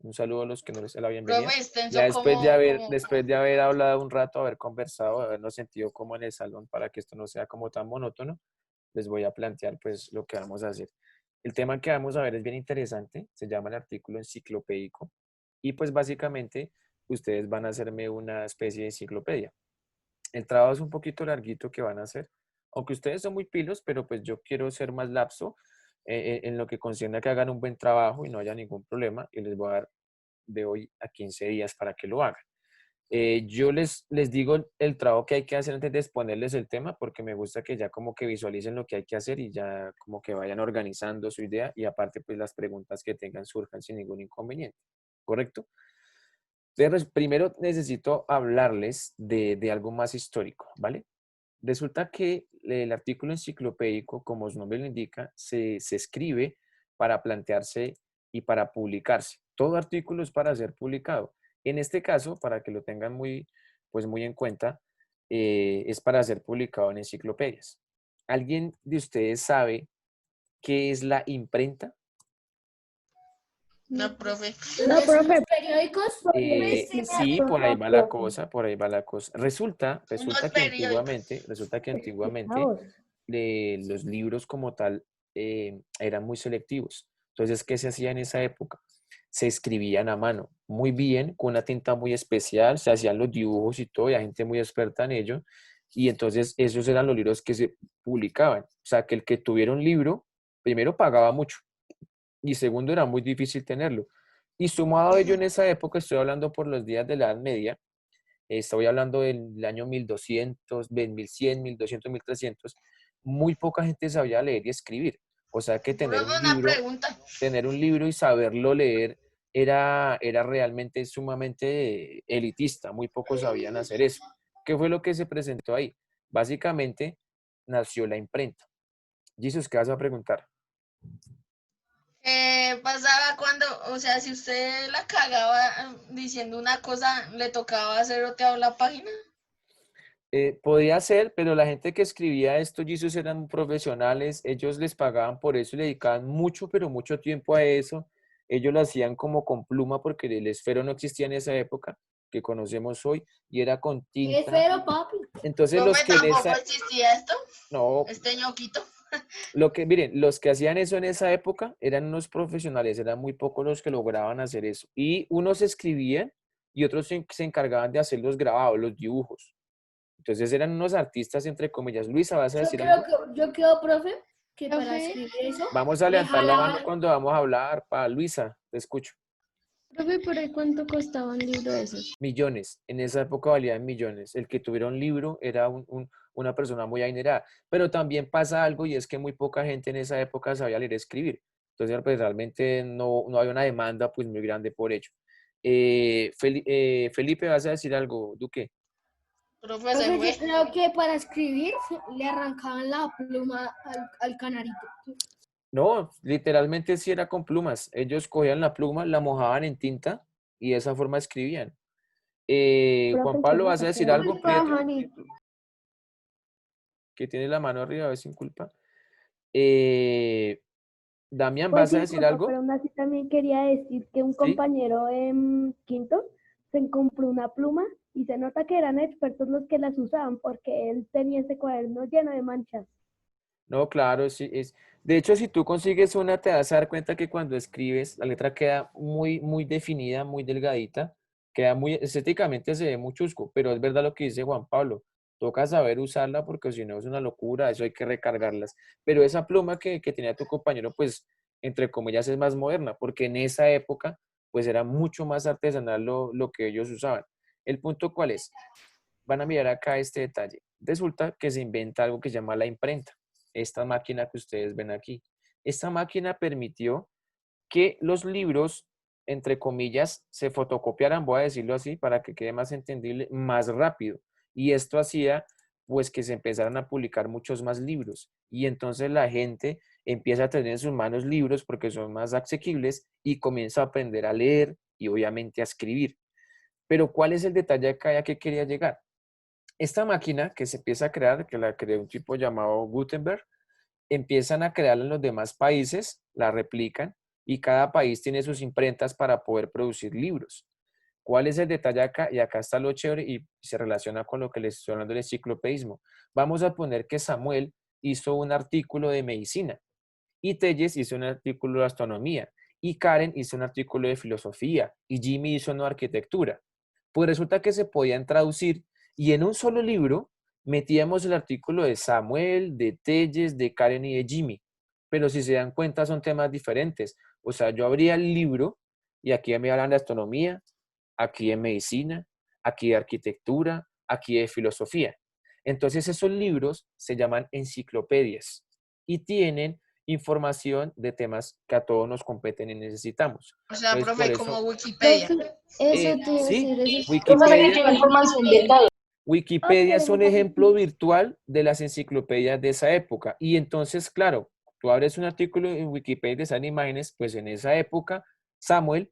Un saludo a los que no les da la bienvenida. Profe, Ya extenso como... después de haber hablado un rato, haber conversado, habernos sentido como en el salón para que esto no sea como tan monótono, les voy a plantear pues lo que vamos a hacer. El tema que vamos a ver es bien interesante, se llama el artículo enciclopédico y pues básicamente ustedes van a hacerme una especie de enciclopedia. El trabajo es un poquito larguito que van a hacer, aunque ustedes son muy pilos, pero pues yo quiero ser más lapso en lo que concierne a que hagan un buen trabajo y no haya ningún problema y les voy a dar de hoy a 15 días para que lo hagan. Yo les digo el trabajo que hay que hacer antes de exponerles el tema porque me gusta que ya como que visualicen lo que hay que hacer y ya como que vayan organizando su idea y aparte pues las preguntas que tengan surjan sin ningún inconveniente. ¿Correcto? Entonces, primero necesito hablarles de algo más histórico, ¿vale? Resulta que el artículo enciclopédico, como su nombre lo indica, se escribe para plantearse y para publicarse. Todo artículo es para ser publicado. En este caso, para que lo tengan muy, pues muy en cuenta, es para ser publicado en enciclopedias. ¿Alguien de ustedes sabe qué es la imprenta? No, profe. No, Es unos profe, periódicos. podría Sí, explicar, por ahí va la profe. cosa, por ahí va la cosa. Unos periódicos. Resulta que antiguamente Explicaos. los libros como tal eran muy selectivos. Entonces, ¿qué se hacía en esa época? Se escribían a mano, muy bien, con una tinta muy especial, se hacían los dibujos y todo, y hay gente muy experta en ello, y entonces esos eran los libros que se publicaban. O sea, que el que tuviera un libro, primero pagaba mucho, y segundo era muy difícil tenerlo. Y sumado a ello en esa época, estoy hablando por los días de la Edad Media, estoy hablando del año 1200, 1100, 1200, 1300, muy poca gente sabía leer y escribir. O sea que Profe, una pregunta. tener un libro y saberlo leer era realmente sumamente elitista, muy pocos sabían hacer eso. ¿Qué fue lo que se presentó ahí? Básicamente nació la imprenta. Jesus, ¿qué vas a preguntar? ¿Qué pasaba cuando, o sea, si usted la cagaba diciendo una cosa, le tocaba hacer otra la página? Podía ser, pero la gente que escribía esto, Jesus, eran profesionales, ellos les pagaban por eso y le dedicaban mucho, pero mucho tiempo a eso. Ellos lo hacían como con pluma porque el esfero no existía en esa época que conocemos hoy y era con tinta. Esfero, papi. Entonces los Profe, que en tampoco esa, existía esto, no, este ñoquito. miren, los que hacían eso en esa época eran unos profesionales, eran muy pocos los que lograban hacer eso. Y unos escribían y otros se encargaban de hacer los grabados, los dibujos. Entonces eran unos artistas, entre comillas. Luisa, ¿vas a decir algo? Yo creo, profe, que para Profe, escribir eso Vamos a le levantar la mano jalaban. cuando vamos a hablar. Luisa, te escucho. profe, ¿por ahí cuánto costaba un libro de esos? Millones. En esa época valían millones. El que tuviera un libro era una persona muy adinerada. Pero también pasa algo y es que muy poca gente en esa época sabía leer y escribir. Entonces, pues realmente no había una demanda pues muy grande por ello. Felipe, ¿vas a decir algo, Duque? Profe, se Profe, fue. yo creo que para escribir le arrancaban la pluma al canarito. No, literalmente sí era con plumas. Ellos cogían la pluma, la mojaban en tinta y de esa forma escribían. Profe, Juan ¿qué Pablo, le ¿vas a decir pasó? algo, Culpa, Prieto? Juanito. Que tiene la mano arriba, a ver sin culpa. Eh, Damián, Pues ¿vas a sí, decir profe, algo? pero aún así también quería decir que un Sí. compañero en quinto se compró una pluma y se nota que eran expertos los que las usaban porque él tenía ese cuaderno lleno de manchas. No, claro, sí. De hecho, si tú consigues una, te vas a dar cuenta que cuando escribes, la letra queda muy, muy definida, muy delgadita, queda muy, estéticamente se ve muy chusco, pero es verdad lo que dice Juan Pablo. Toca saber usarla porque si no es una locura, eso hay que recargarlas. Pero esa pluma que tenía tu compañero, pues, entre comillas, es más moderna, porque en esa época, pues, era mucho más artesanal lo que ellos usaban. ¿El punto cuál es? Van a mirar acá este detalle. Resulta que se inventa algo que se llama la imprenta. Esta máquina que ustedes ven aquí. Esta máquina permitió que los libros, entre comillas, se fotocopiaran, voy a decirlo así, para que quede más entendible, más rápido. Y esto hacía, pues, que se empezaran a publicar muchos más libros. Y entonces la gente empieza a tener en sus manos libros porque son más asequibles y comienza a aprender a leer y obviamente a escribir. Pero ¿cuál es el detalle acá a que quería llegar? Esta máquina que se empieza a crear, que la creó un tipo llamado Gutenberg, empiezan a crearla en los demás países, la replican y cada país tiene sus imprentas para poder producir libros. ¿Cuál es el detalle acá? Y acá está lo chévere y se relaciona con lo que les estoy hablando del enciclopedismo. Vamos a poner que Samuel hizo un artículo de medicina y Telles hizo un artículo de astronomía y Karen hizo un artículo de filosofía y Jimmy hizo uno de arquitectura. Pues resulta que se podían traducir y en un solo libro metíamos el artículo de Samuel, de Telles, de Karen y de Jimmy. Pero si se dan cuenta son temas diferentes. O sea, yo abría el libro y aquí me hablan de astronomía, aquí de medicina, aquí de arquitectura, aquí de filosofía. Entonces esos libros se llaman enciclopedias y tienen información de temas que a todos nos competen y necesitamos. O sea, Entonces por profe, como eso, Wikipedia. Profe, eso te iba a sí, decir, eso O sea, que Wikipedia, tiene información de todo. Wikipedia es un pero ejemplo virtual de las enciclopedias de esa época. Y entonces, claro, tú abres un artículo en Wikipedia de esas imágenes, pues en esa época, Samuel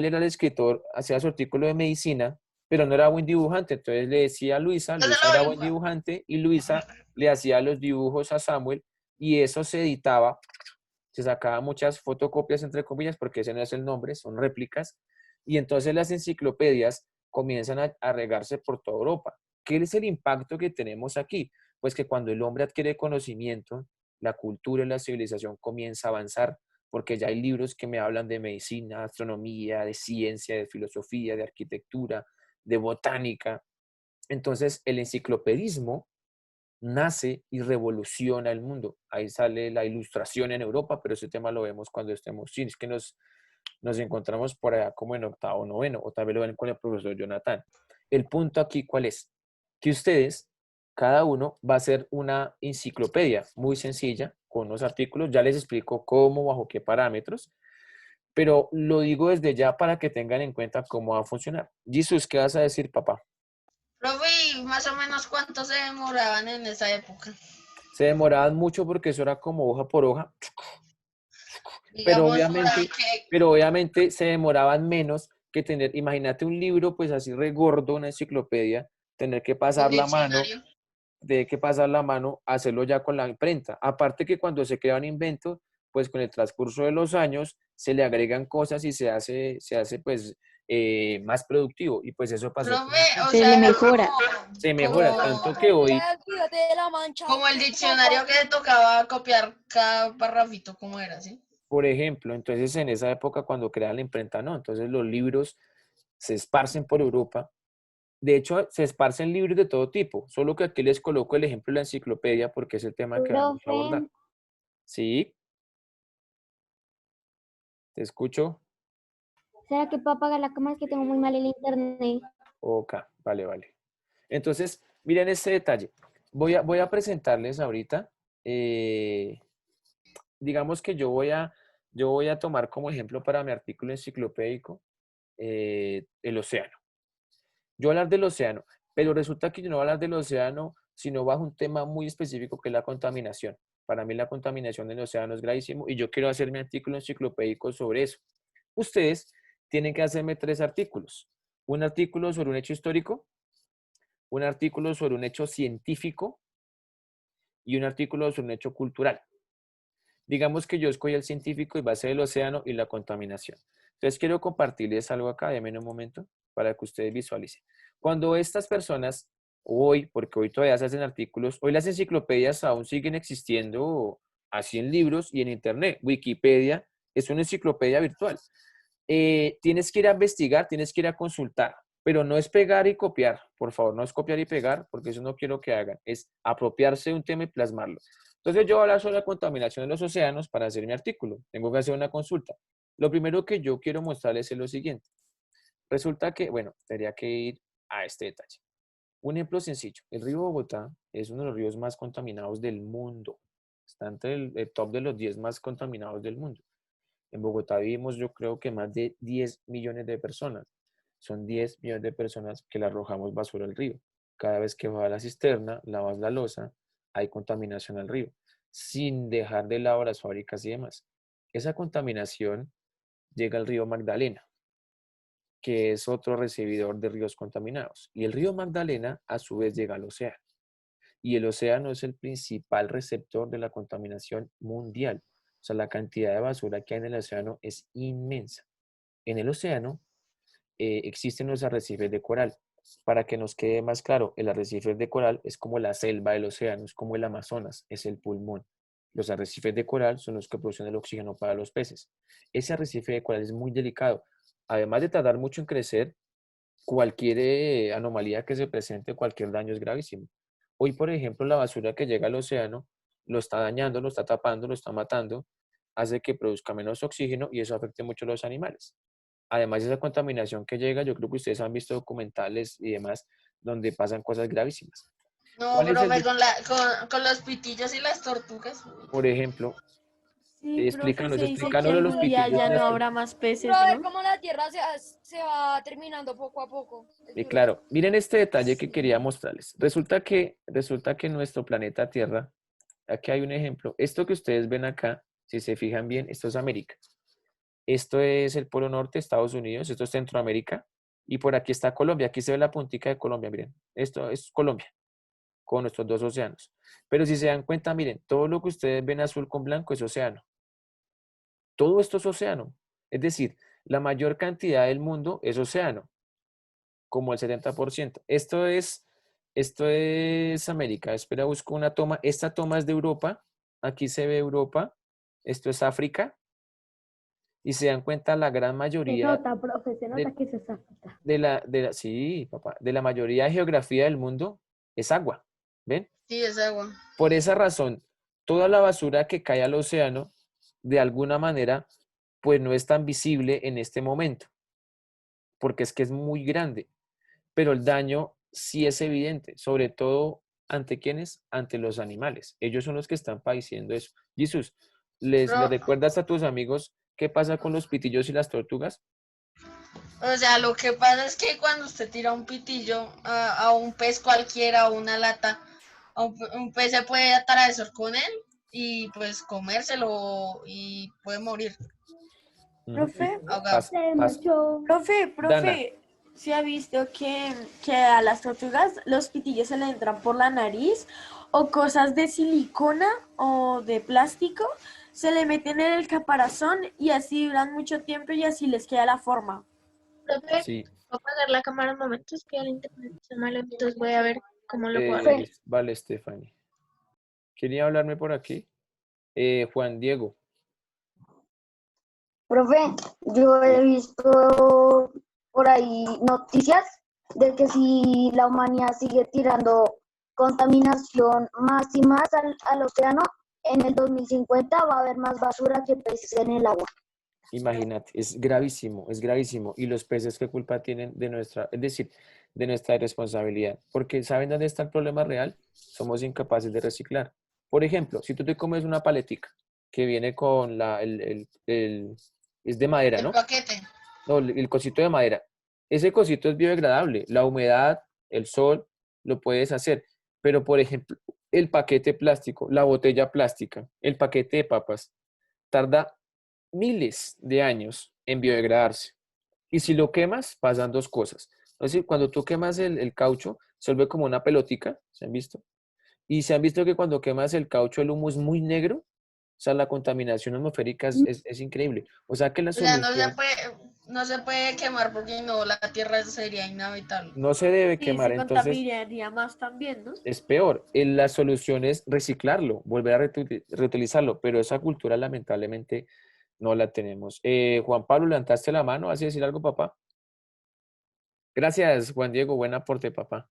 era el escritor, hacía su artículo de medicina, pero no era buen dibujante. Entonces le decía a Luisa, Yo se Luisa lo era buen dibujo. dibujante y Luisa le hacía los dibujos a Samuel y eso se editaba, se sacaba muchas fotocopias, entre comillas, porque ese no es el nombre, son réplicas. Y entonces las enciclopedias comienzan a regarse por toda Europa. ¿Qué es el impacto que tenemos aquí? Pues que cuando el hombre adquiere conocimiento, la cultura y la civilización comienza a avanzar, porque ya hay libros que me hablan de medicina, astronomía, de ciencia, de filosofía, de arquitectura, de botánica. Entonces, el enciclopedismo nace y revoluciona el mundo. Ahí sale la ilustración en Europa, pero ese tema lo vemos cuando estemos, sí, es que nos encontramos por allá como en octavo o noveno, o tal vez lo ven con el profesor Jonathan. El punto aquí, ¿cuál es? Que ustedes, cada uno va a hacer una enciclopedia muy sencilla, con unos artículos, ya les explico cómo, bajo qué parámetros, pero lo digo desde ya para que tengan en cuenta cómo va a funcionar. Jesús, ¿qué vas a decir, papá? Profe, ¿y más o menos cuánto se demoraban en esa época? Se demoraban mucho porque eso era como hoja por hoja, pero Digamos, para obviamente, que pero obviamente se demoraban menos que tener, imagínate un libro pues así regordo, una enciclopedia, tener que un pasar la mano, diccionario. de que pasar la mano, hacerlo ya con la imprenta. Aparte que cuando se crea un invento, pues con el transcurso de los años se le agregan cosas y se hace pues más productivo. Y pues eso pasó con Profe, el o tiempo. Se le sea, era mejora. Se mejora, como, tanto que hoy, Cuídate de la mancha. como el diccionario que tocaba copiar cada parrafito, ¿cómo era, sí? por ejemplo, entonces en esa época cuando crean la imprenta, no, entonces los libros se esparcen por Europa. De hecho, se esparcen libros de todo tipo, solo que aquí les coloco el ejemplo de la enciclopedia porque es el tema que vamos a abordar. profe, Sí, te escucho. ¿será que puedo apagar la cámara? Es que tengo muy mal el internet. Ok, vale, vale. Entonces, miren este detalle. Voy a presentarles ahorita, eh, digamos que yo voy a tomar como ejemplo para mi artículo enciclopédico el océano. Yo voy a hablar del océano, pero resulta que yo no voy a hablar del océano, sino bajo un tema muy específico que es la contaminación. Para mí la contaminación del océano es gravísimo y yo quiero hacer mi artículo enciclopédico sobre eso. Ustedes tienen que hacerme 3 artículos. Un artículo sobre un hecho histórico, un artículo sobre un hecho científico y un artículo sobre un hecho cultural. Digamos que yo escogí el científico y va a ser el océano y la contaminación. Entonces quiero compartirles algo acá, déjenme un momento para que ustedes visualicen. Cuando estas personas, hoy, porque hoy todavía se hacen artículos, hoy las enciclopedias aún siguen existiendo así en libros y en internet. Wikipedia es una enciclopedia virtual. Tienes que ir a investigar, tienes que ir a consultar, pero no es pegar y copiar, por favor, no es copiar y pegar, porque eso no quiero que hagan, es apropiarse de un tema y plasmarlo. Entonces yo voy a hablar sobre la contaminación de los océanos para hacer mi artículo. Tengo que hacer una consulta. Lo primero que yo quiero mostrarles es lo siguiente. Resulta que, bueno, tendría que ir a este detalle. Un ejemplo sencillo. El río Bogotá es uno de los ríos más contaminados del mundo. Está entre el top de los 10 más contaminados del mundo. En Bogotá vivimos, yo creo que más de 10 millones de personas. Son 10 millones de personas que le arrojamos basura al río. Cada vez que vas a la cisterna, lavas la loza, hay contaminación al río, sin dejar de lado las fábricas y demás. Esa contaminación llega al río Magdalena, que es otro recibidor de ríos contaminados. Y el río Magdalena, a su vez, llega al océano. Y el océano es el principal receptor de la contaminación mundial. O sea, la cantidad de basura que hay en el océano es inmensa. En el océano existen los arrecifes de coral. Para que nos quede más claro, el arrecife de coral es como la selva del océano, es como el Amazonas, es el pulmón. Los arrecifes de coral son los que producen el oxígeno para los peces. Ese arrecife de coral es muy delicado. Además de tardar mucho en crecer, cualquier anomalía que se presente, cualquier daño es gravísimo. Hoy, por ejemplo, la basura que llega al océano lo está dañando, lo está tapando, lo está matando, hace que produzca menos oxígeno y eso afecte mucho a los animales. Además de esa contaminación que llega, yo creo que ustedes han visto documentales y demás donde pasan cosas gravísimas. No, ¿Cuál es profe, con los pitillos y las tortugas. por ejemplo, Sí, profe, se dice que explícanos los algún día pitillos ya y no las habrá más peces, Pero a ver ¿no? cómo la Tierra se va terminando poco a poco. Es Y duro. claro, miren este detalle que Sí. quería mostrarles. Resulta que nuestro planeta Tierra, aquí hay un ejemplo. Esto que ustedes ven acá, si se fijan bien, esto es América. Esto es el Polo Norte, Estados Unidos, esto es Centroamérica. Y por aquí está Colombia. Aquí se ve la puntica de Colombia, miren. Esto es Colombia, con nuestros dos océanos. Pero si se dan cuenta, miren, todo lo que ustedes ven azul con blanco es océano. Todo esto es océano. Es decir, la mayor cantidad del mundo es océano, como el 70%. Esto es América. Espera, busco una toma. Esta toma es de Europa. Aquí se ve Europa. Esto es África. Y se dan cuenta la gran Se mayoría nota, profe, se nota de, que eso es África. sí, papá, de la mayoría de geografía del mundo es agua. ¿Ven? Sí, es agua. Por esa razón, toda la basura que cae al océano, de alguna manera, pues no es tan visible en este momento, porque es que es muy grande, pero el daño sí es evidente, sobre todo ante quiénes, ante los animales. Ellos son los que están padeciendo eso. Jesús, ¿les Pro- recuerdas a tus amigos qué pasa con los pitillos y las tortugas? O sea, lo que pasa es que cuando usted tira un pitillo a un pez cualquiera o una lata, un pez se puede atravesar con él y pues comérselo y puede morir Ujú, Profe, ahogado. Se pasa. mochó. Dana, profe, ¿se ha visto que a las tortugas los pitillos se le entran por la nariz o cosas de silicona o de plástico se le meten en el caparazón y así duran mucho tiempo y así les queda la forma? Profe, sí, ¿puedo apagar la cámara un momento? Es que el internet está malo, entonces voy a ver cómo lo puedo arreglar. vale, Stephanie. ¿Quería hablarme por aquí? Juan Diego. Profe, yo he visto por ahí noticias de que si la humanidad sigue tirando contaminación más y más al océano, en el 2050 va a haber más basura que peces en el agua. Imagínate, es gravísimo, es gravísimo. Y los peces, ¿qué culpa tienen de nuestra, es decir, de nuestra irresponsabilidad? Porque ¿saben dónde está el problema real? Somos incapaces de reciclar. Por ejemplo, si tú te comes una paletica que viene con es de madera, El ¿no? paquete. No, el cosito de madera. Ese cosito es biodegradable. La humedad, el sol, lo puedes hacer. Pero, por ejemplo, el paquete plástico, la botella plástica, el paquete de papas, tarda miles de años en biodegradarse. Y si lo quemas, pasan dos cosas. Es decir, cuando tú quemas el caucho, se vuelve como una pelotica, ¿se han visto? Y se han visto que cuando quemas el caucho, el humo es muy negro. O sea, la contaminación atmosférica es increíble. O sea, que la O sea, solución no se puede quemar porque no, la tierra sería inhabitable. no se debe Sí, quemar. se Entonces, contaminaría más también, ¿no? es peor. La solución es reciclarlo, volver a reutilizarlo, pero esa cultura lamentablemente no la tenemos. Juan Pablo, levantaste la mano, ¿vas a decir algo, papá? Gracias, Juan Diego, buen aporte, papá.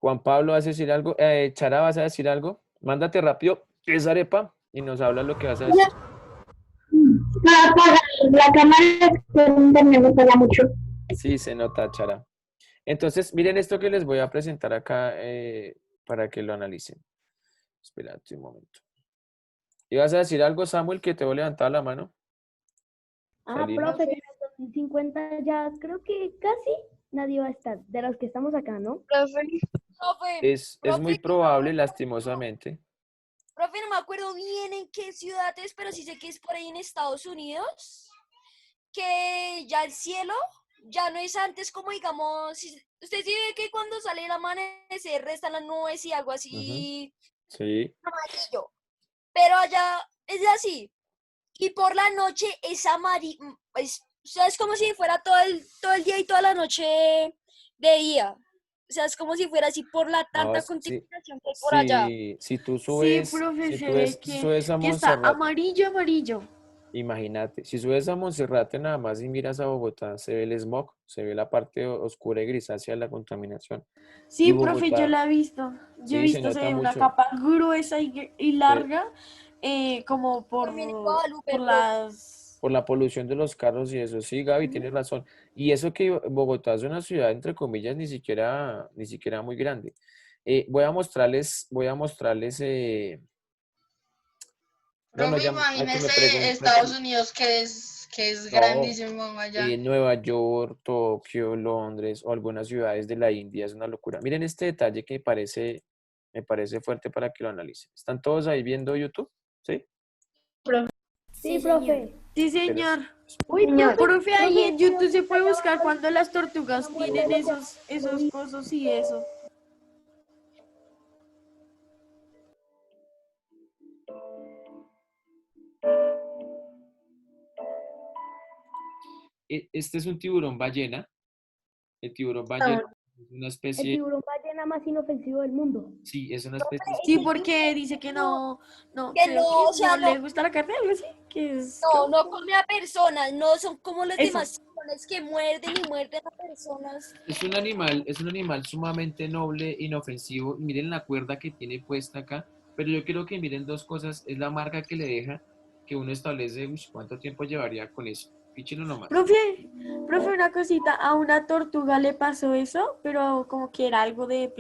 Juan Pablo, ¿vas a decir algo? Chara, ¿vas a decir algo? Mándate rápido esa arepa y nos hablas lo que vas a decir. Para apagar la cámara, que el internet me pega mucho. Sí, se nota, Chara. Entonces, miren esto que les voy a presentar acá para que lo analicen. Espérate un momento. ¿Ibas a decir algo, Samuel, que te voy a levantar la mano? Salino. Profe, que en el 2050 ya creo que casi nadie va a estar, de los que estamos acá, ¿no? Profe, Profe, Es muy probable, lastimosamente. profe, no me acuerdo bien en qué ciudad es, pero sí sé que es por ahí en Estados Unidos, que ya el cielo ya no es antes como digamos, usted sí ve que cuando sale el amanecer restan las nubes y algo así Sí. amarillo. Pero allá es así. Y por la noche es amarillo. O sea, es como si fuera todo el día y toda la noche de día. O sea, es como si fuera así por la No, tanta sí, contaminación que hay por allá. si tú Sí, subes, profe, si se tú ve subes a que está Montserrat, amarillo, amarillo. imagínate, si subes a Monserrate nada más y miras a Bogotá, se ve el smog, se ve la parte oscura y grisácea de la contaminación. Y Sí, profe, yo Bogotá, la he visto. Yo he sí, se visto, se nota ve una mucho. capa gruesa y se- larga, como También en Guadalupe, por profe. las... por la polución de los carros y eso. Sí, Gaby, Ujú. tienes razón. Y eso que Bogotá es una ciudad, entre comillas, ni siquiera muy grande. Voy a mostrarles, no, no, Profe, ya, ay, que me imagínese preguntan, Estados Unidos que es no, grandísimo allá. Nueva York, Tokio, Londres o algunas ciudades de la India, es una locura. Miren este detalle que me parece fuerte para que lo analicen. ¿Están todos ahí viendo YouTube? ¿Sí? Sí, Sí, señor. profe. Sí, Pero señor. Uy, profe, Profe, ahí en ¿cómo YouTube se puede allá buscar abajo hay cuando las una tortugas muerte tienen del océano? esos cosos y eso. Este es un tiburón ballena. El tiburón ballena Ah. es una El especie, tiburón ballena más inofensivo del mundo. sí, es una Profe, especie, Sí, ese porque tiburón dice que no, no, que no, creo que o sea, no no, le gusta la carne, algo así, que es no, como... no come a personas, no son como los Eso. demás tiburones que muerden y muerden a personas. es un animal sumamente noble, inofensivo. Y miren la cuerda que tiene puesta acá. Pero yo creo que miren dos cosas. Es la marca que le deja, que uno establece, uy, ¿cuánto tiempo llevaría con eso? Píchelo nomás. Profe, una cosita, a una tortuga le pasó eso, pero como que era algo de